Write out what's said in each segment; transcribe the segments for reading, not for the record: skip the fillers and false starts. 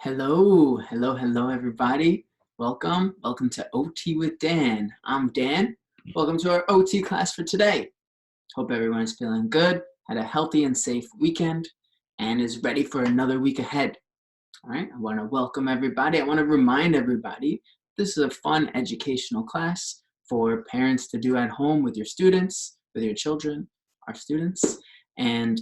Hello, everybody. Welcome to OT with Dan. I'm Dan. Welcome to our OT class for today. Hope everyone is feeling good, had a healthy and safe weekend, and is ready for another week ahead. All right, I want to welcome everybody. I want to remind everybody this is a fun educational class for parents to do at home with your students, with your children, our students, and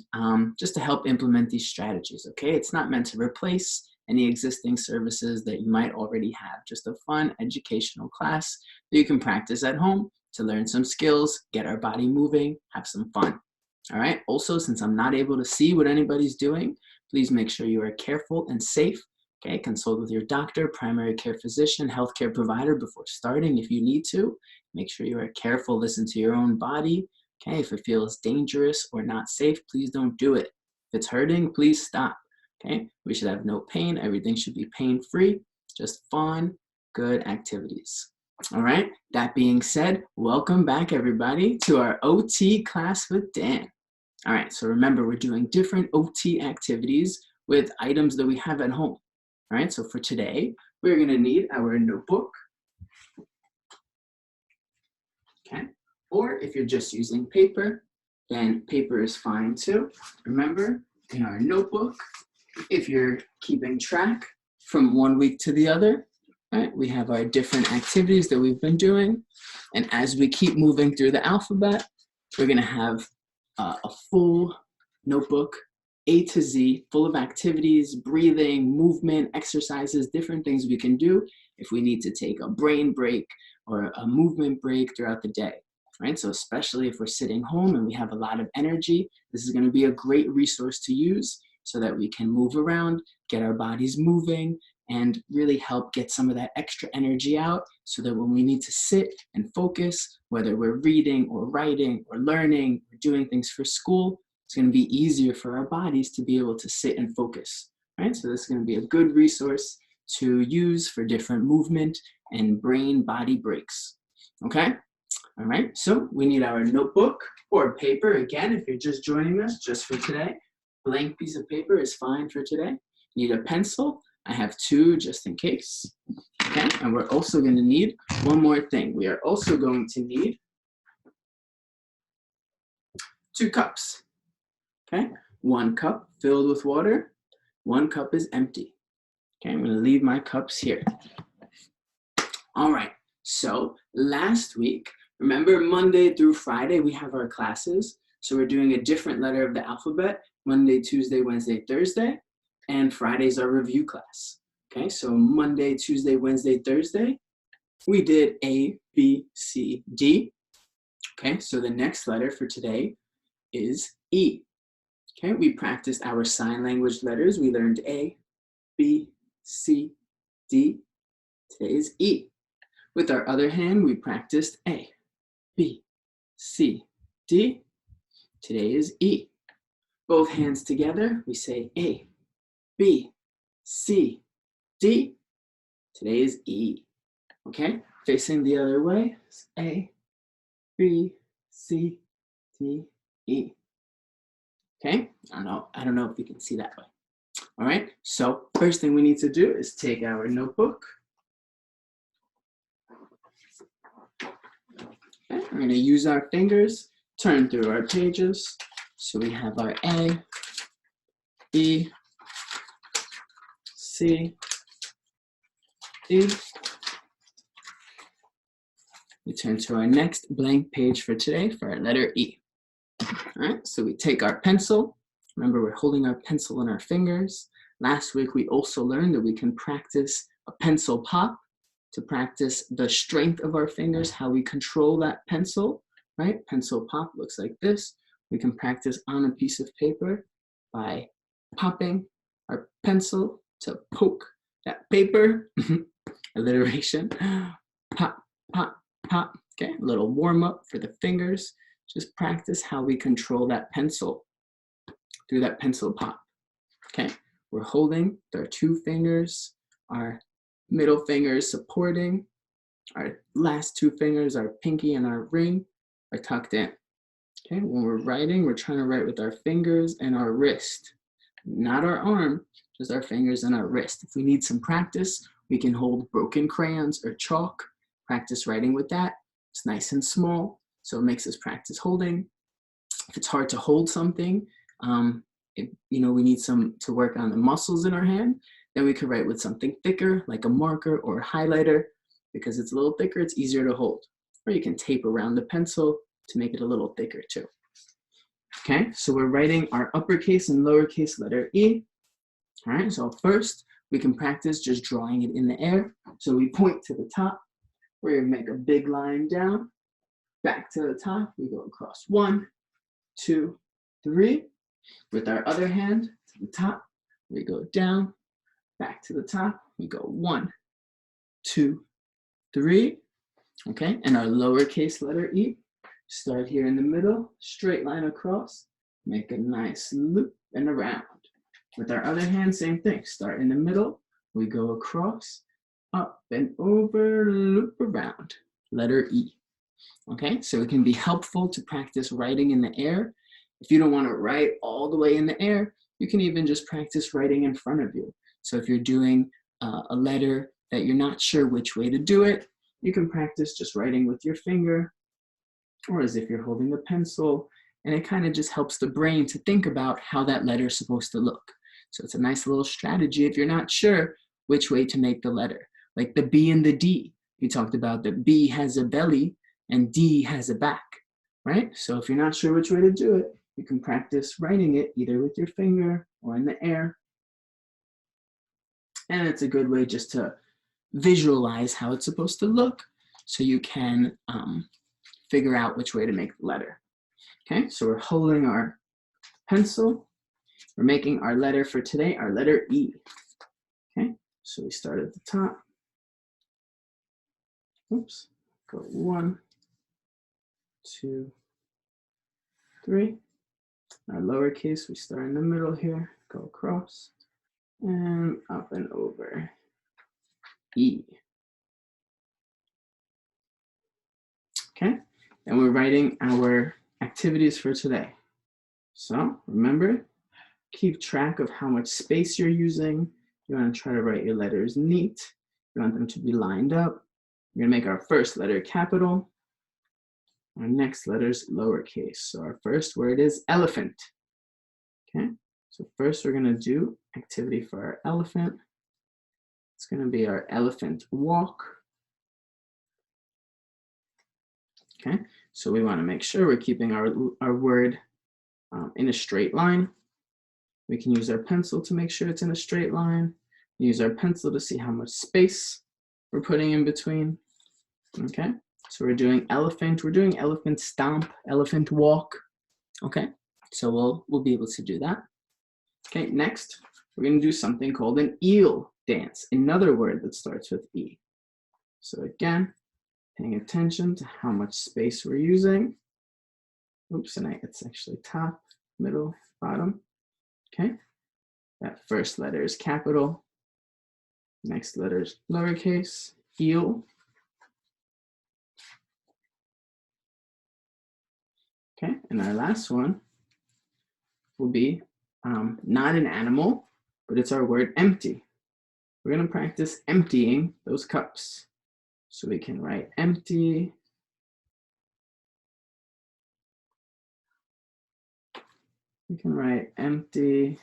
just to help implement these strategies, okay? It's not meant to replace any existing services that you might already have. Just a fun educational class that you can practice at home to learn some skills, get our body moving, have some fun. All right, also, since I'm not able to see what anybody's doing, please make sure you are careful and safe. Okay, consult with your doctor, primary care physician, healthcare provider before starting if you need to. Make sure you are careful, listen to your own body. Okay, if it feels dangerous or not safe, please don't do it. If it's hurting, please stop. Okay, we should have no pain. Everything should be pain-free, just fun, good activities. All right, that being said, welcome back everybody to our OT class with Dan. All right, so remember we're doing different OT activities with items that we have at home. All right, so for today, we're gonna need our notebook, okay? Or if you're just using paper, then paper is fine too. Remember, in our notebook, if you're keeping track from one week to the other, right, we have our different activities that we've been doing. And as we keep moving through the alphabet, we're gonna have a full notebook, A to Z, full of activities, breathing, movement, exercises, different things we can do if we need to take a brain break or a movement break throughout the day, right? So especially if we're sitting home and we have a lot of energy, this is gonna be a great resource to use so that we can move around, get our bodies moving, and really help get some of that extra energy out so that when we need to sit and focus, whether we're reading or writing or learning or doing things for school, it's going to be easier for our bodies to be able to sit and focus, right? So this is going to be a good resource to use for different movement and brain-body breaks, okay? All right, so we need our notebook or paper. Again, if you're just joining us just for today, blank piece of paper is fine for today. Need a pencil. I have two just in case. Okay, and we're also going to need one more thing. We are also going to need 2 cups. Okay, 1 cup filled with water, 1 cup is empty. Okay, I'm going to leave my cups here. All right, so last week, remember Monday through Friday, we have our classes. So we're doing a different letter of the alphabet, Monday, Tuesday, Wednesday, Thursday, and Friday's our review class. Okay, so Monday, Tuesday, Wednesday, Thursday, we did A, B, C, D. Okay, so the next letter for today is E. Okay, we practiced our sign language letters. We learned A, B, C, D. Today is E. With our other hand, we practiced A, B, C, D. Today is E. Both hands together, we say A, B, C, D. Today is E. Okay, facing the other way, it's A, B, C, D, E. Okay, I don't know if you can see that way. All right, so first thing we need to do is take our notebook. Okay, we're going to use our fingers, turn through our pages. So we have our A, B, C, D. We turn to our next blank page for today for our letter E. All right, so we take our pencil. Remember, we're holding our pencil in our fingers. Last week, we also learned that we can practice a pencil pop to practice the strength of our fingers, how we control that pencil, right? Pencil pop looks like this. We can practice on a piece of paper by popping our pencil to poke that paper. Alliteration. Pop, pop, pop. Okay, a little warm up for the fingers. Just practice how we control that pencil through that pencil pop. Okay, we're holding our 2 fingers, our middle fingers supporting, our last 2 fingers, our pinky and our ring, are tucked in. Okay, when we're writing, we're trying to write with our fingers and our wrist, not our arm, just our fingers and our wrist. If we need some practice, we can hold broken crayons or chalk, practice writing with that. It's nice and small, so it makes us practice holding. If it's hard to hold something, we need to work on the muscles in our hand, then we could write with something thicker, like a marker or a highlighter. Because it's a little thicker, it's easier to hold. Or you can tape around the pencil to make it a little thicker too. Okay, so we're writing our uppercase and lowercase letter E. All right, so first we can practice just drawing it in the air. So we point to the top, we're gonna make a big line down, back to the top, we go across 1, 2, 3. With our other hand to the top, we go down, back to the top, we go 1, 2, 3, okay? And our lowercase letter E, start here in the middle, straight line across, make a nice loop and around. With our other hand, same thing, start in the middle, we go across, up and over, loop around, letter E. Okay, so it can be helpful to practice writing in the air. If you don't want to write all the way in the air, you can even just practice writing in front of you. So if you're doing a letter that you're not sure which way to do it, you can practice just writing with your finger or as if you're holding a pencil, and it kind of just helps the brain to think about how that letter is supposed to look. So it's a nice little strategy if you're not sure which way to make the letter. Like the B and the D. We talked about the B has a belly and D has a back, right? So if you're not sure which way to do it, you can practice writing it either with your finger or in the air. And it's a good way just to visualize how it's supposed to look so you can figure out which way to make the letter. Okay, so we're holding our pencil. We're making our letter for today, our letter E. Okay, so we start at the top. Oops, go 1, 2, 3. Our lowercase, we start in the middle here, go across, and up and over, E. Okay, and we're writing our activities for today. So remember, keep track of how much space you're using. You want to try to write your letters neat. You want them to be lined up. We're going to make our first letter capital. Our next letter is lowercase. So our first word is elephant. Okay, so first we're going to do activity for our elephant. It's going to be our elephant walk. Okay, so we want to make sure we're keeping our word in a straight line. We can use our pencil to make sure it's in a straight line. Use our pencil to see how much space we're putting in between. Okay, so we're doing elephant. We're doing elephant stomp, elephant walk. Okay, so we'll be able to do that. Okay, next we're going to do something called an eel dance, another word that starts with E. So again, paying attention to how much space we're using. Oops, and it's actually top, middle, bottom. Okay, that first letter is capital. Next letter is lowercase, eel. Okay, and our last one will be not an animal, but it's our word empty. We're going to practice emptying those cups. So we can write empty. We can write empty.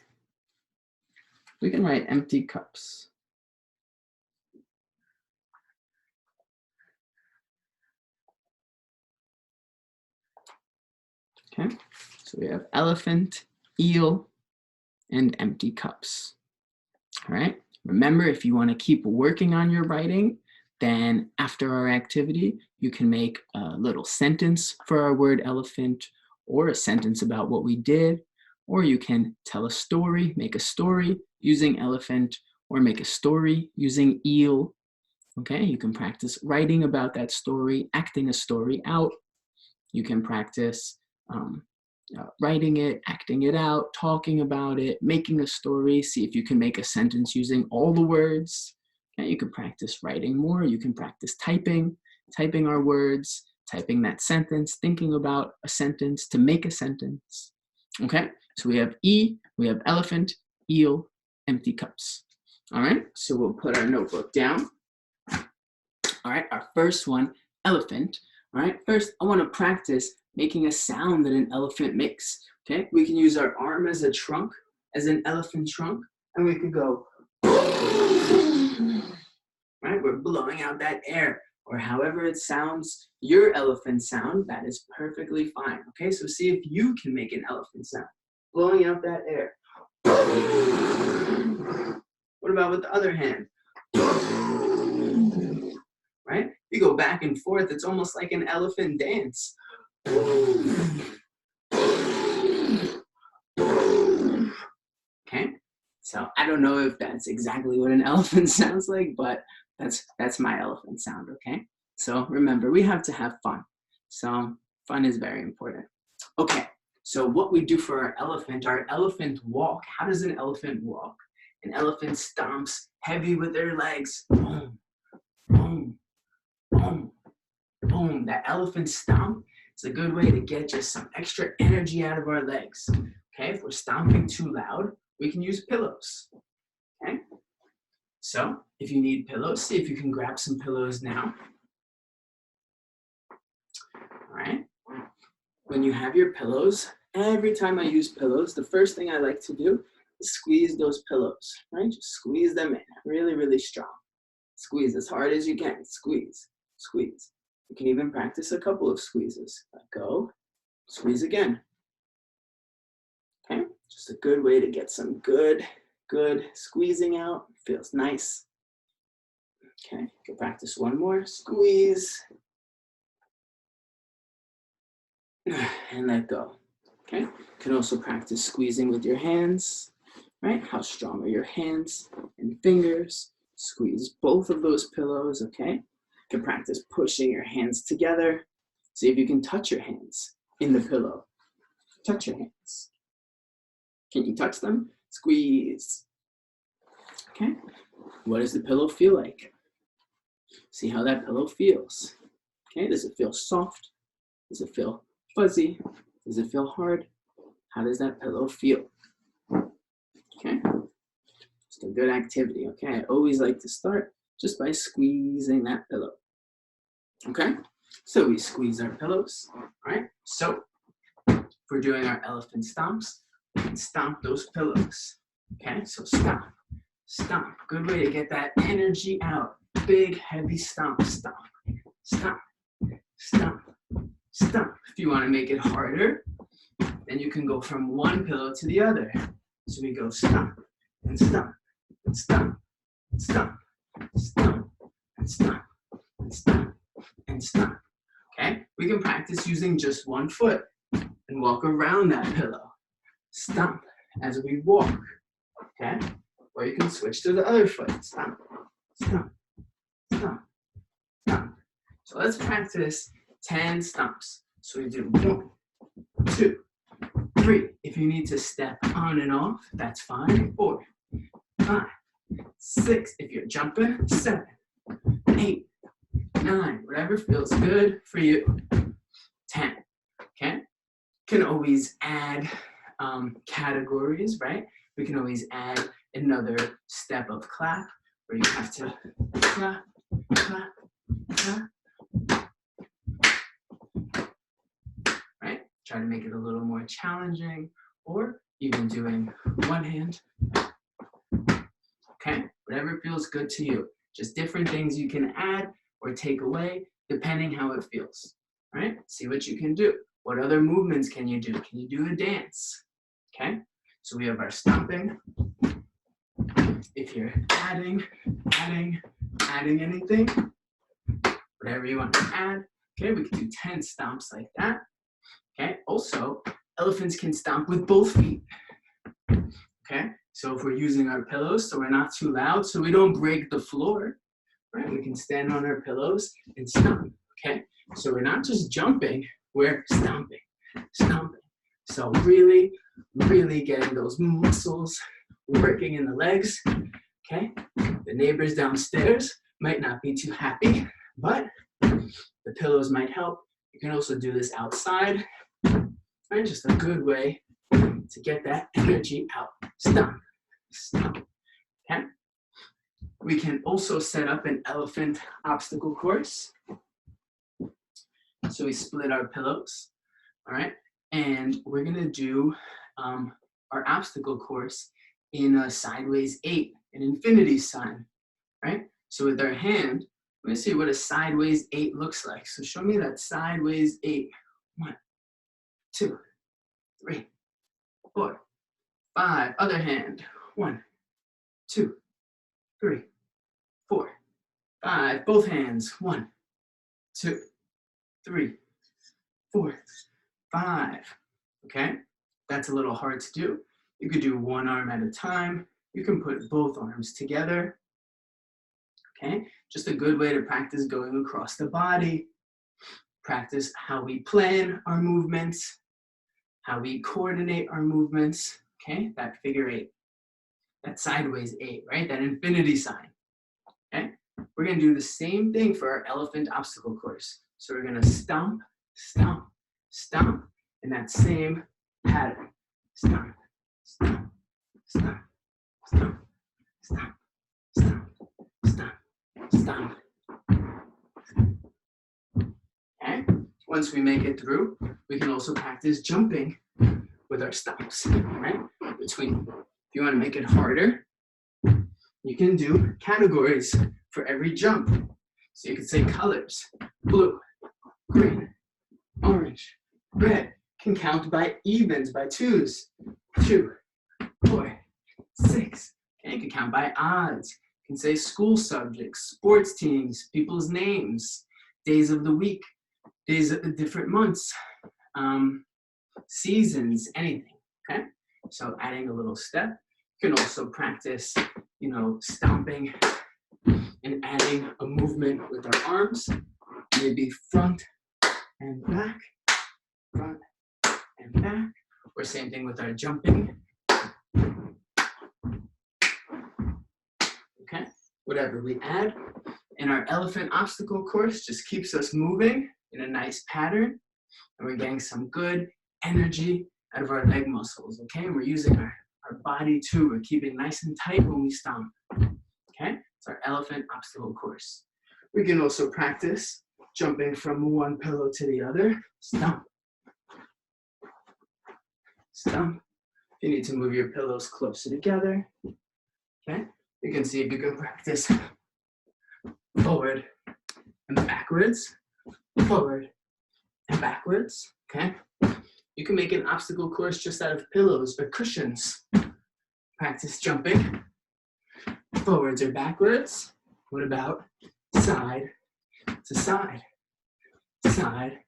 We can write empty cups. Okay, so we have elephant, eel, and empty cups. All right, remember, if you want to keep working on your writing, then after our activity, you can make a little sentence for our word elephant, or a sentence about what we did, or you can tell a story, make a story using elephant, or make a story using eel. Okay, you can practice writing about that story, acting a story out. You can practice writing it, acting it out, talking about it, making a story. See if you can make a sentence using all the words. Okay, you can practice writing more. You can practice typing our words, typing that sentence, thinking about a sentence to make a sentence. Okay, so we have E, we have elephant, eel, empty cups. All right, so we'll put our notebook down. All right, our first one, elephant. All right, first I want to practice making a sound that an elephant makes. Okay, we can use our arm as a trunk, as an elephant trunk, and we could go, right? We're blowing out that air, or however it sounds, your elephant sound, that is perfectly fine. Okay, so see if you can make an elephant sound, blowing out that air. What about with the other hand? Right? You go back and forth, it's almost like an elephant dance. Okay, so I don't know if that's exactly what an elephant sounds like, but that's my elephant sound, okay? So remember, we have to have fun. So fun is very important. Okay, so what we do for our elephant walk, how does an elephant walk? An elephant stomps heavy with their legs. Boom, boom, boom, boom. That elephant stomp is a good way to get just some extra energy out of our legs. Okay, if we're stomping too loud, we can use pillows. Okay, so if you need pillows, see if you can grab some pillows now. All right, when you have your pillows, every time I use pillows, the first thing I like to do is squeeze those pillows, right? Just squeeze them in, really, really strong. Squeeze as hard as you can, squeeze, squeeze. You can even practice a couple of squeezes. Let go, squeeze again. Okay, just a good way to get some good squeezing out. Feels nice. Okay, you can practice one more. Squeeze. And let go. Okay, you can also practice squeezing with your hands, right? How strong are your hands and fingers? Squeeze both of those pillows, okay? You can practice pushing your hands together. See if you can touch your hands in the pillow. Touch your hands. Can you touch them? Squeeze. Okay, what does the pillow feel like? See how that pillow feels. Okay, does it feel soft? Does it feel fuzzy? Does it feel hard? How does that pillow feel? Okay, just a good activity. Okay, I always like to start just by squeezing that pillow. Okay, so we squeeze our pillows, right? So if we're doing our elephant stomps, we can stomp those pillows. Okay, so stomp, stomp. Good way to get that energy out. Big, heavy stomp, stomp, stomp, stomp, stomp. If you want to make it harder, then you can go from one pillow to the other. So we go stomp, and stomp, and stomp, and stomp, stomp, and stomp, and stomp, and stomp. Okay, we can practice using just one foot and walk around that pillow. Stomp as we walk, okay? Or you can switch to the other foot. Stomp, stomp, stomp, stomp. So let's practice 10 stomps. So we do 1, 2, 3. If you need to step on and off, that's fine. 4, 5, 6. If you're jumping, 7, 8, 9. Whatever feels good for you. 10. Okay? Can always add categories, right? We can always add another step of clap where you have to clap, clap, clap. Right? Try to make it a little more challenging, or even doing one hand. Okay? Whatever feels good to you. Just different things you can add or take away depending how it feels. Right? See what you can do. What other movements can you do? Can you do a dance? Okay? So we have our stomping. If you're adding anything, whatever you want to add. Okay, we can do 10 stomps like that. Okay, also, elephants can stomp with both feet. Okay, so if we're using our pillows, so we're not too loud, so we don't break the floor, right? We can stand on our pillows and stomp. Okay, so we're not just jumping, we're stomping, stomping. So really, really getting those muscles working in the legs. Okay, the neighbors downstairs might not be too happy, but the pillows might help. You can also do this outside, right? Just a good way to get that energy out. Stomp, stomp, We can also set up an elephant obstacle course. So we split our pillows, all right? And we're gonna do our obstacle course in a sideways 8, an infinity sign, right? So with our hand, let me see what a sideways 8 looks like. So show me that sideways 8. 1, 2, 3, 4, 5. Other hand. 1, 2, 3, 4, 5. Both hands. 1, 2, 3, 4, 5. Okay? That's a little hard to do. You could do one arm at a time. You can put both arms together. Okay? Just a good way to practice going across the body. Practice how we plan our movements, how we coordinate our movements. Okay? That figure 8. That sideways 8, right? That infinity sign. Okay? We're going to do the same thing for our elephant obstacle course. So we're going to stomp, stomp, stomp in that same pattern. Stomp, stomp, stomp, stomp, stomp, stomp, stomp, stomp. Okay? Once we make it through, we can also practice jumping with our stomps, right? Between. If you want to make it harder, you can do categories for every jump. So you can say colors, blue, green, orange, red. Can count by evens, by 2s. 2, 4, 6. Okay, you can count by odds. You can say school subjects, sports teams, people's names, days of the week, days of the different months, seasons, anything. Okay, so adding a little step. You can also practice, stomping and adding a movement with our arms, maybe front and back, front and back, or same thing with our jumping. Okay, whatever we add. And our elephant obstacle course just keeps us moving in a nice pattern, and we're getting some good energy out of our leg muscles, okay? And we're using our body too. We're keeping nice and tight when we stomp, okay? It's our elephant obstacle course. We can also practice jumping from one pillow to the other. Stomp. Stomp. You need to move your pillows closer together, okay? You can see if you can practice forward and backwards, forward and backwards, okay? You can make an obstacle course just out of pillows or cushions. Practice jumping forwards or backwards. What about side to side, side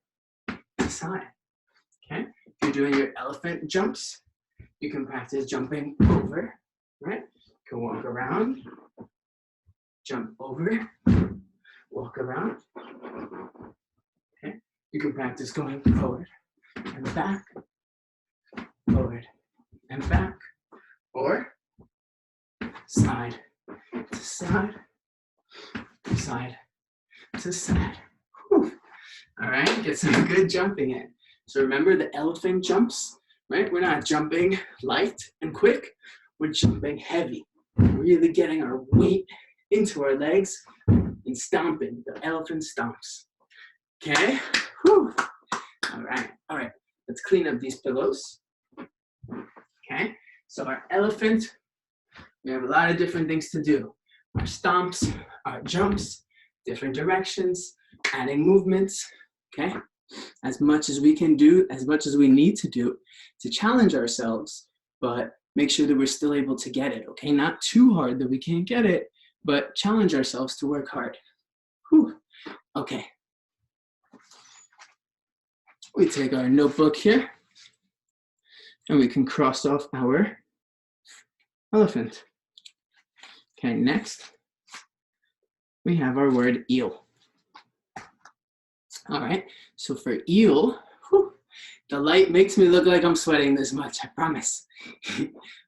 to side, okay? If you're doing your elephant jumps, you can practice jumping over, right? You can walk around, jump over, walk around, okay? You can practice going forward and back, forward and back, or side to side, side to side. Whew. All right, get some good jumping in. So remember the elephant jumps, right? We're not jumping light and quick, we're jumping heavy. Really getting our weight into our legs and stomping, the elephant stomps. Okay? Whew. All right. Let's clean up these pillows. Okay? So our elephant, we have a lot of different things to do. Our stomps, our jumps, different directions, adding movements, okay? As much as we can do, as much as we need to do to challenge ourselves, but make sure that we're still able to get it, okay? Not too hard that we can't get it, but challenge ourselves to work hard. Whew. Okay. We take our notebook here, and we can cross off our elephant. Okay, next, we have our word eel. All right, so for eel, whew, the light makes me look like I'm sweating this much, I promise.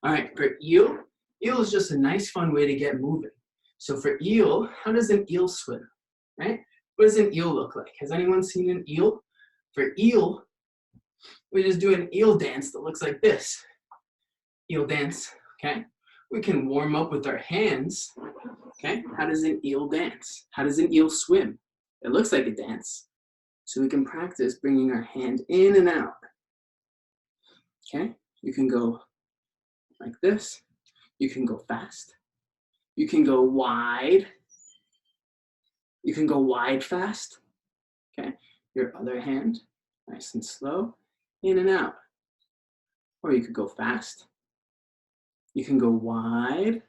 All right, for eel is just a nice fun way to get moving. So for eel, how does an eel swim, right? What does an eel look like? Has anyone seen an eel? For eel, we just do an eel dance that looks like this. Eel dance, okay? We can warm up with our hands Okay, how does an eel dance? How does an eel swim? It looks like a dance. So we can practice bringing our hand in and out. Okay, you can go like this. You can go fast. You can go wide. You can go wide fast. Okay, your other hand, nice and slow, in and out. Or you could go fast. You can go wide.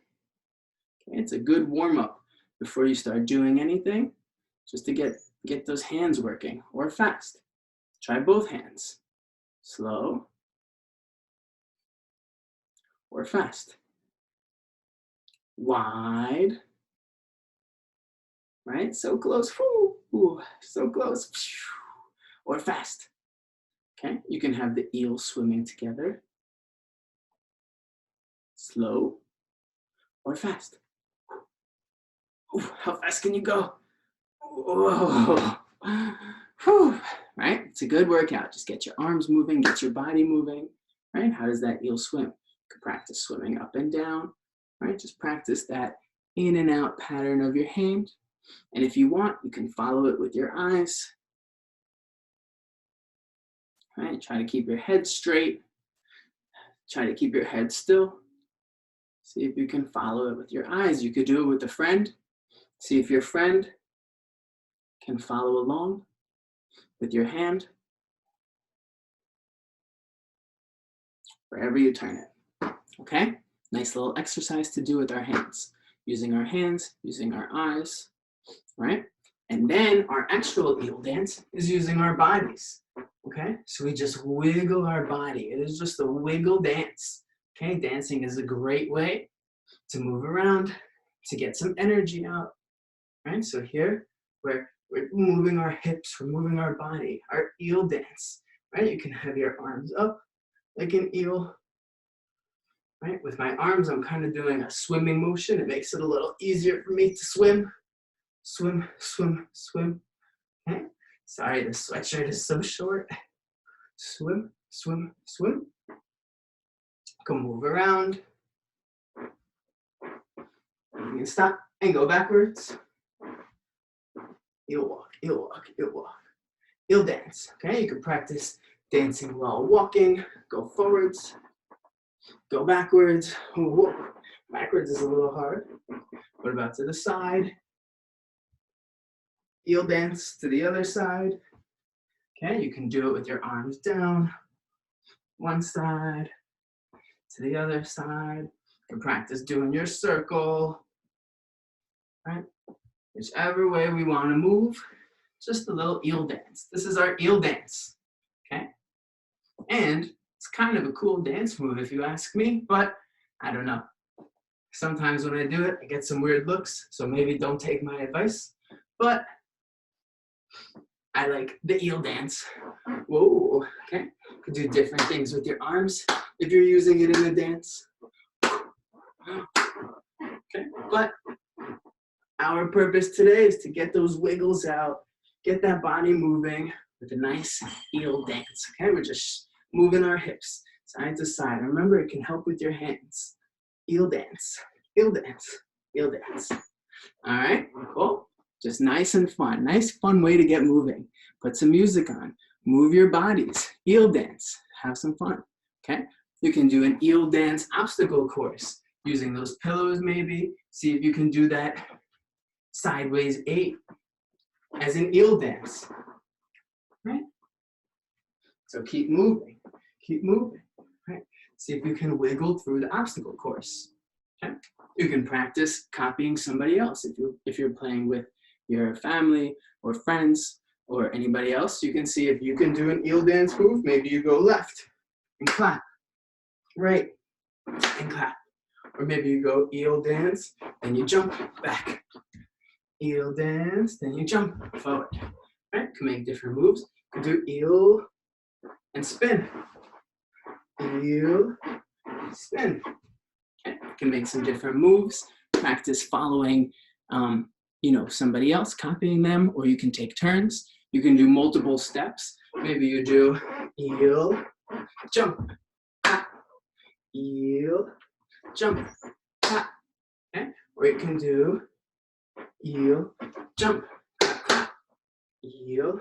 Okay, it's a good warm up before you start doing anything, just to get those hands working, or fast. Try both hands, slow or fast. Wide, right? So close, so close, or fast. Okay, you can have the eel swimming together, slow or fast. How fast can you go? Whoa. Right? It's a good workout. Just get your arms moving, get your body moving. Right? How does that eel swim? You can practice swimming up and down. Right? Just practice that in and out pattern of your hand. And if you want, you can follow it with your eyes. Right? Try to keep your head straight. Try to keep your head still. See if you can follow it with your eyes. You could do it with a friend. See if your friend can follow along with your hand wherever you turn it. Okay? Nice little exercise to do with our hands. Using our hands, using our eyes, right? And then our actual eel dance is using our bodies. Okay? So we just wiggle our body. It is just a wiggle dance. Okay? Dancing is a great way to move around, to get some energy out. Right? So here, we're moving our hips, we're moving our body, our eel dance. Right? You can have your arms up like an eel. Right? With my arms, I'm kind of doing a swimming motion. It makes it a little easier for me to swim. Swim, swim, swim. Okay? Sorry, the sweatshirt is so short. Swim, swim, swim. Go move around. You can stop and go backwards. Eel walk, eel walk, eel walk. Eel dance. Okay? You can practice dancing while walking. Go forwards. Go backwards. Whoa. Backwards is a little hard. What about to the side? Eel dance to the other side. Okay, you can do it with your arms down. One side to the other side. You can practice doing your circle. Right? Whichever way we want to move. Just a little eel dance. This is our eel dance. Okay? And it's kind of a cool dance move if you ask me, but I don't know. Sometimes when I do it, I get some weird looks, so maybe don't take my advice. But I like the eel dance. Whoa, okay. You can do different things with your arms if you're using it in a dance. Okay, but our purpose today is to get those wiggles out, get that body moving with a nice eel dance. Okay, we're just moving our hips side to side. Remember, it can help with your hands. Eel dance, eel dance, eel dance. All right, cool. Just nice and fun. Nice, fun way to get moving. Put some music on. Move your bodies. Eel dance. Have some fun. Okay? You can do an eel dance obstacle course using those pillows maybe. See if you can do that sideways 8 as an eel dance. Right? So keep moving. Keep moving. Right? See if you can wiggle through the obstacle course. Okay? You can practice copying somebody else if you're playing with your family or friends or anybody else. You can see if you can do an eel dance move. Maybe you go left and clap, right and clap. Or maybe you go eel dance, then you jump back. Eel dance, then you jump forward. Right? Can make different moves. You can do eel and spin. Eel, spin. Okay. You can make some different moves. Practice following somebody else, copying them, or you can take turns. You can do multiple steps. Maybe you do eel, jump, clap, eel, jump, clap. Okay? Or you can do eel, jump, clap, clap, eel,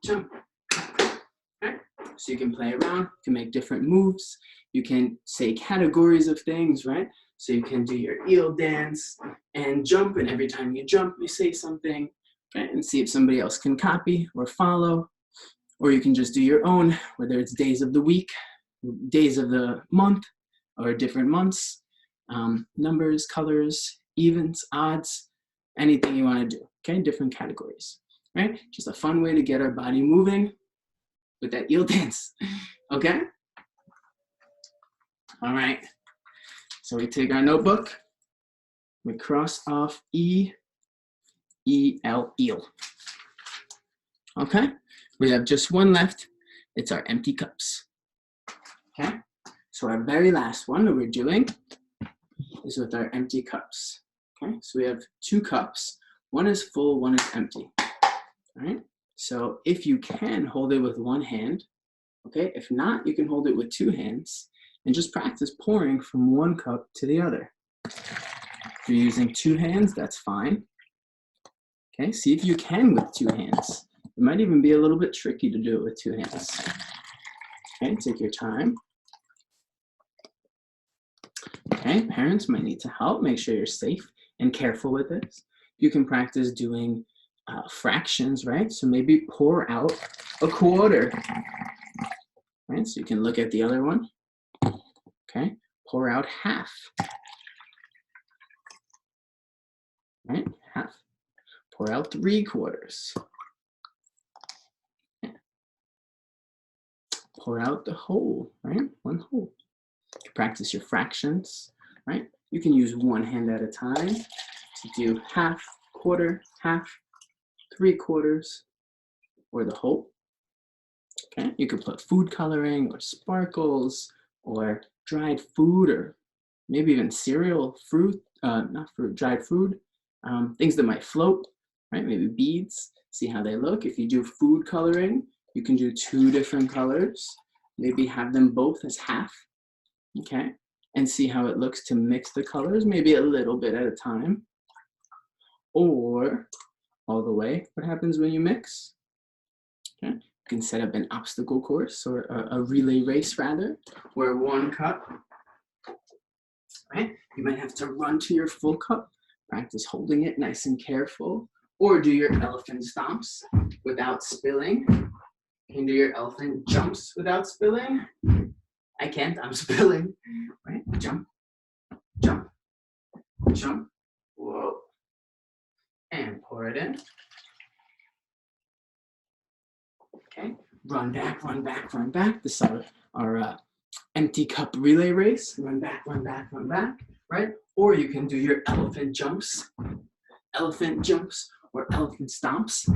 jump, clap, clap. Okay? So you can play around, you can make different moves, you can say categories of things, right? So you can do your eel dance and jump, and every time you jump, you say something, okay? And see if somebody else can copy or follow. Or you can just do your own, whether it's days of the week, days of the month, or different months, numbers, colors, evens, odds, anything you want to do, okay? Different categories, right? Just a fun way to get our body moving with that eel dance, okay? All right, so we take our notebook, we cross off E-E-L, eel, okay? We have just one left, it's our empty cups, okay? So our very last one that we're doing is with our empty cups, okay? So we have 2 cups, one is full, one is empty, all right? So if you can, hold it with one hand, okay? If not, you can hold it with 2 hands and just practice pouring from one cup to the other. If you're using 2 hands, that's fine, okay? See if you can with 2 hands. It might even be a little bit tricky to do it with 2 hands, okay? Take your time. Okay, parents might need to help. Make sure you're safe and careful with this. You can practice doing fractions, right? So maybe pour out a quarter, right? So you can look at the other one. Okay, pour out half, right? Half. Pour out 3/4. Yeah. Pour out the whole, right? One whole. You practice your fractions, right? You can use one hand at a time to do half, quarter, half, 3/4, or the whole. Okay, you could put food coloring or sparkles or dried food or maybe even cereal, fruit, not fruit, dried food, things that might float, right? Maybe beads, see how they look. If you do food coloring, you can do 2 different colors, maybe have them both as half, okay? And see how it looks to mix the colors, maybe a little bit at a time, or all the way. What happens when you mix? Okay. You can set up an obstacle course or a relay race rather, where 1 cup, right? You might have to run to your full cup, practice holding it nice and careful, or do your elephant stomps without spilling. You can do your elephant jumps without spilling. I can't, I'm spilling, right? Jump, jump, jump, whoa, and pour it in. Okay, run back, run back, run back. This is our empty cup relay race. Run back, run back, run back, right? Or you can do your elephant jumps or elephant stomps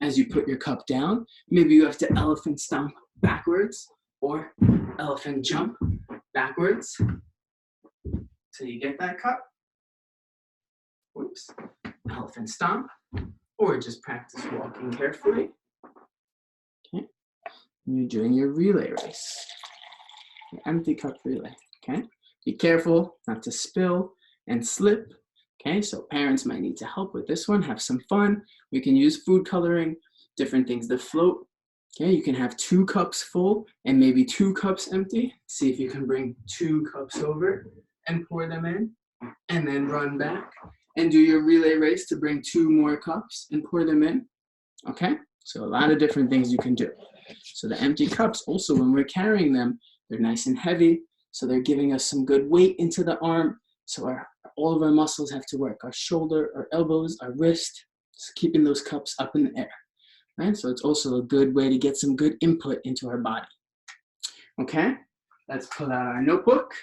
as you put your cup down. Maybe you have to elephant stomp backwards or elephant jump backwards till you get that cup. Whoops. Elephant stomp, or just practice walking carefully. Okay. You're doing your relay race, your empty cup relay, okay? Be careful not to spill and slip, okay? So parents might need to help with this one, have some fun. We can use food coloring, different things that float, okay? You can have 2 cups full and maybe 2 cups empty. See if you can bring 2 cups over and pour them in, and then run back and do your relay race to bring 2 more cups and pour them in, okay? So a lot of different things you can do. So the empty cups also, when we're carrying them, they're nice and heavy, so they're giving us some good weight into the arm, so all of our muscles have to work, our shoulder, our elbows, our wrist, just keeping those cups up in the air, right? So it's also a good way to get some good input into our body. Okay, let's pull out our notebook.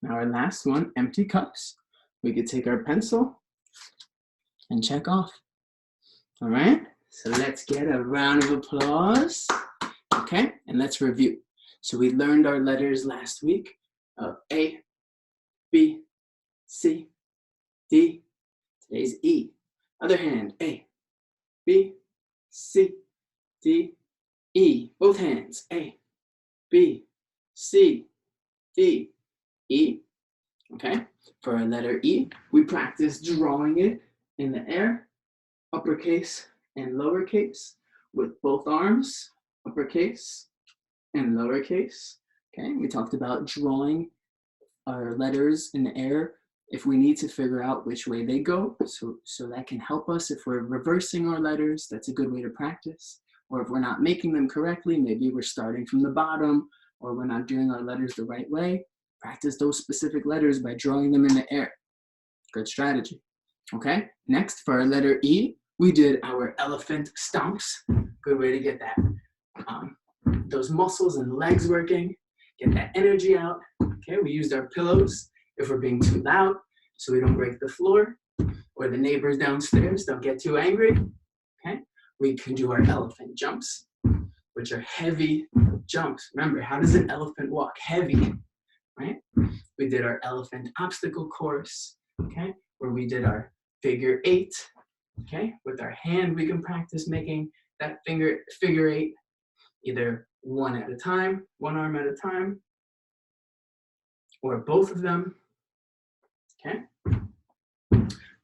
Now our last one, empty cups. We could take our pencil and check off. All right, so let's get a round of applause. Okay, and let's review. So we learned our letters last week of A, B, C, D. Today's E. Other hand, A, B, C, D, E. Both hands, A, B, C, D, E. Okay, For our letter E, we practice drawing it in the air, uppercase and lowercase, with both arms, uppercase and lowercase. Okay, we talked about drawing our letters in the air if we need to figure out which way they go. So that can help us if we're reversing our letters. That's a good way to practice. Or if we're not making them correctly, maybe we're starting from the bottom, or we're not doing our letters the right way. Practice those specific letters by drawing them in the air. Good strategy. Okay, next for our letter E, we did our elephant stomps. Good way to get that those muscles and legs working, get that energy out. Okay, we used our pillows if we're being too loud so we don't break the floor, or the neighbors downstairs don't get too angry. Okay, we can do our elephant jumps, which are heavy jumps. Remember, how does an elephant walk? Heavy, right? We did our elephant obstacle course, okay, where we did our figure 8. Okay, with our hand we can practice making that figure 8, either one at a time, one arm at a time, or both of them. Okay,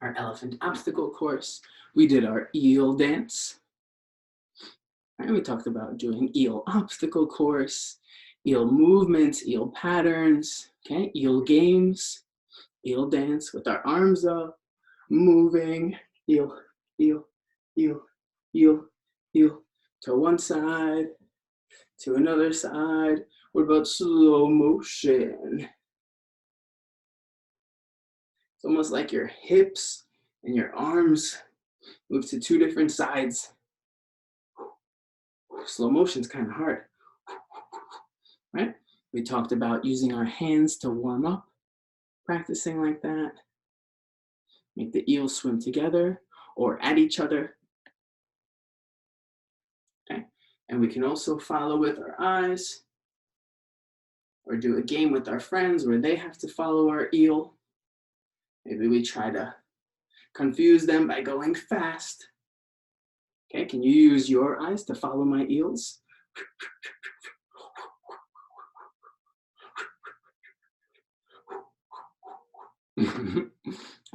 our elephant obstacle course, we did our eel dance. And we talked about doing eel obstacle course, eel movements, eel patterns, okay, eel games, eel dance with our arms up, moving, eel, eel, eel, eel, eel, to one side, to another side. What about slow motion? It's almost like your hips and your arms move to 2 different sides. Slow motion's kind of hard, right? We talked about using our hands to warm up, practicing like that. Make the eels swim together or at each other. Okay, and we can also follow with our eyes, or do a game with our friends where they have to follow our eel. Maybe we try to confuse them by going fast. Okay, can you use your eyes to follow my eels?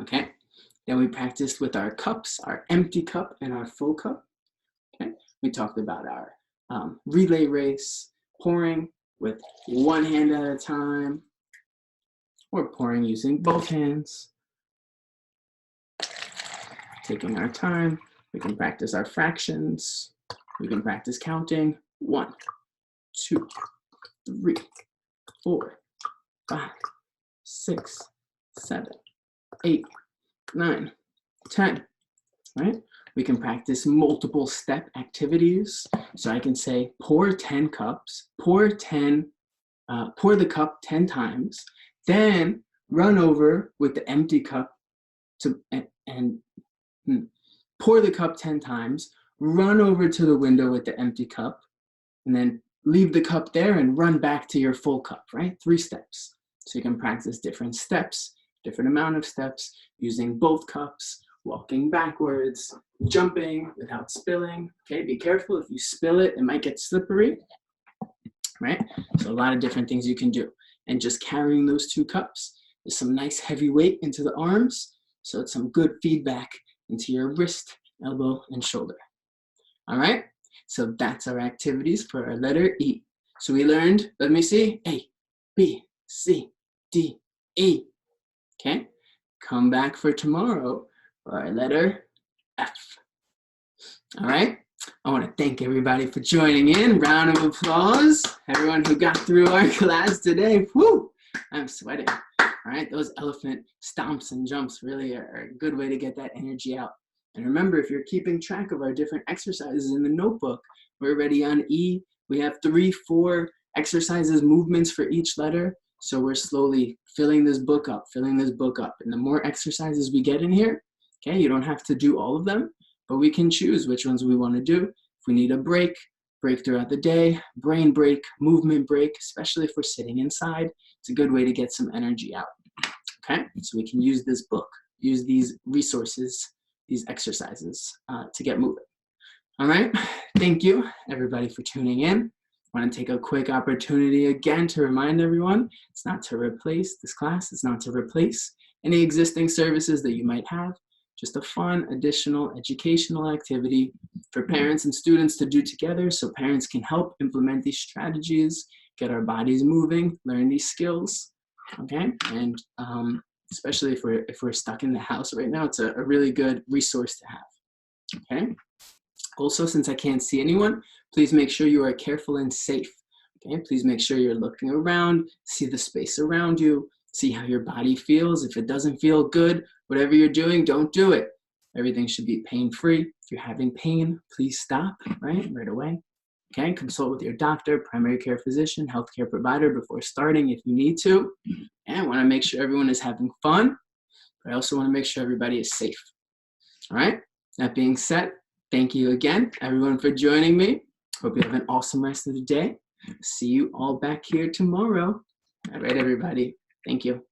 Okay, then we practiced with our cups, our empty cup and our full cup. Okay, we talked about our relay race, pouring with one hand at a time, or pouring using both hands. Taking our time, we can practice our fractions. We can practice counting 1, 2, 3, 4, 5, 6, 7, 8, 9, 10, right? We can practice multiple step activities. So I can say pour 10 cups, pour the cup 10 times, then run over with the empty cup and pour the cup 10 times, run over to the window with the empty cup, and then leave the cup there and run back to your full cup, right? 3 steps. So you can practice different steps, different amount of steps, using both cups, walking backwards, jumping without spilling. Okay, be careful. If you spill it, it might get slippery, right? So a lot of different things you can do. And just carrying those 2 cups is some nice heavy weight into the arms. So it's some good feedback into your wrist, elbow, and shoulder. All right, so that's our activities for our letter E. So we learned, let me see, A, B, C, D, E. Okay, come back for tomorrow for our letter F. All right, I want to thank everybody for joining in. Round of applause. Everyone who got through our class today. Woo, I'm sweating. All right, those elephant stomps and jumps really are a good way to get that energy out. And remember, if you're keeping track of our different exercises in the notebook, we're already on E. We have 3, 4 exercises, movements for each letter. So we're slowly filling this book up. And the more exercises we get in here, okay, you don't have to do all of them, but we can choose which ones we want to do. If we need a break throughout the day, brain break, movement break, especially if we're sitting inside, it's a good way to get some energy out. Okay, so we can use this book, use these resources, these exercises to get moving. All right, thank you everybody for tuning in. I want to take a quick opportunity again to remind everyone, it's not to replace this class, it's not to replace any existing services that you might have. Just a fun, additional educational activity for parents and students to do together so parents can help implement these strategies, get our bodies moving, learn these skills, okay? And especially if we're stuck in the house right now, it's a really good resource to have, okay? Also, since I can't see anyone, please make sure you are careful and safe, okay? Please make sure you're looking around, see the space around you, see how your body feels. If it doesn't feel good, whatever you're doing, don't do it. Everything should be pain-free. If you're having pain, please stop, right away. Okay, consult with your doctor, primary care physician, healthcare provider before starting if you need to. And I want to make sure everyone is having fun, but I also want to make sure everybody is safe. All right, that being said, thank you again, everyone, for joining me. Hope you have an awesome rest of the day. See you all back here tomorrow. All right, everybody. Thank you.